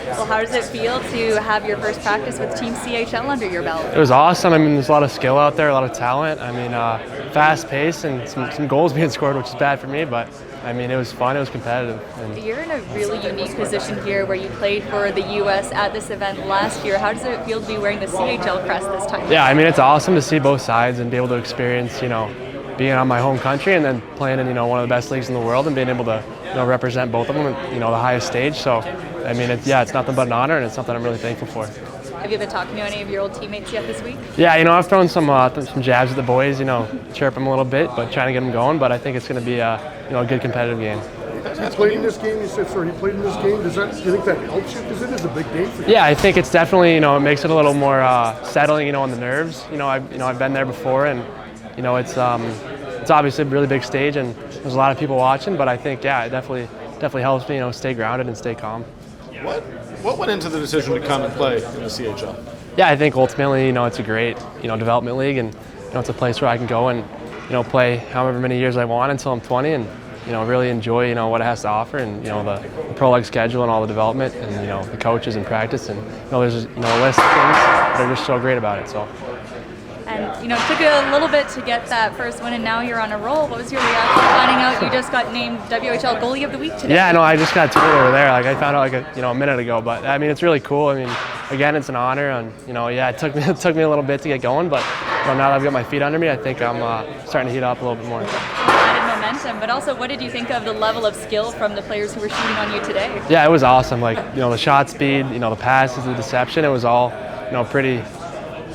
Well, how does it feel to have your first practice with Team CHL under your belt? It was awesome. I mean, there's a lot of skill out there, a lot of talent. I mean, fast pace and some goals being scored, which is bad for me, but I mean, it was fun. It was competitive. And You're in a really unique position here where you played for the U.S. at this event last year. How does it feel to be wearing the CHL crest this time? yeah, I mean, it's awesome to see both sides and be able to experience, being on my home country and then playing in, one of the best leagues in the world and being able to, represent both of them at, the highest stage. So, I mean, it's nothing but an honor, and it's something I'm really thankful for. Have you been talking to any of your old teammates yet this week? Yeah, I've thrown some jabs at the boys, chirp them a little bit, but trying to get them going. But I think it's going to be a good competitive game. You played in this game. You said, sorry, you played in this game. Do you think that helps you? Because it is a big game for you. Yeah, I think it's definitely, it makes it a little more settling, on the nerves. I've been there before, and it's obviously a really big stage, and there's a lot of people watching. But I think, it definitely helps me, stay grounded and stay calm. What went into the decision to come and play in the CHL? Yeah, I think ultimately, it's a great, development league, and it's a place where I can go and, play however many years I want until I'm 20, and really enjoy, what it has to offer, and the pro leg schedule and all the development, and the coaches and practice, and there's a list of things that are just so great about it. So. And it took a little bit to get that first win, and now you're on a roll. What was your reaction finding out you just got named WHL Goalie of the Week today? Yeah, no, I just got told over there. I found out a minute ago. But I mean, it's really cool. I mean, again, it's an honor, and it took me a little bit to get going, but now that I've got my feet under me, I think I'm starting to heat up a little bit more. Added momentum, but also, what did you think of the level of skill from the players who were shooting on you today? Yeah, it was awesome. The shot speed, the passes, the deception. It was all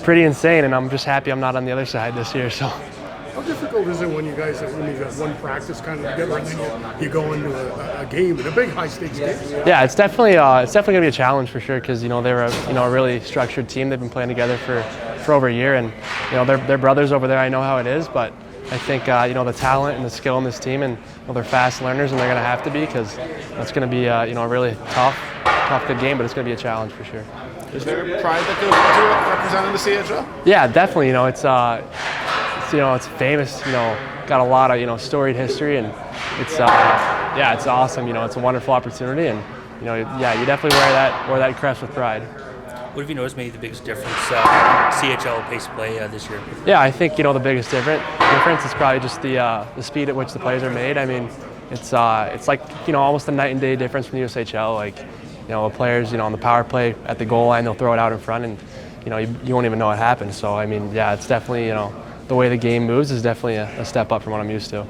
pretty insane, and I'm just happy I'm not on the other side this year. So. How difficult is it when you guys have one practice kind of together and then you go into a game, and a big high stakes game? Yeah, it's definitely gonna be a challenge for sure, because they were a really structured team. They've been playing together for over a year, and they're brothers over there. I know how it is, but I think the talent and the skill in this team, and they're fast learners, and they're gonna have to be, because it's gonna be a really tough good game, but it's gonna be a challenge for sure. Is there pride that goes into it representing the CHL? Yeah, definitely. It's famous. Got a lot of storied history, and it's it's awesome. It's a wonderful opportunity, and you definitely wear that crest with pride. What have you noticed made the biggest difference CHL pace of play this year? Yeah, I think the biggest difference is probably just the speed at which the plays are made. I mean, it's like almost a night and day difference from the USHL. The players, on the power play at the goal line, they'll throw it out in front, and you won't even know what happened. So I mean, it's definitely the way the game moves is definitely a step up from what I'm used to.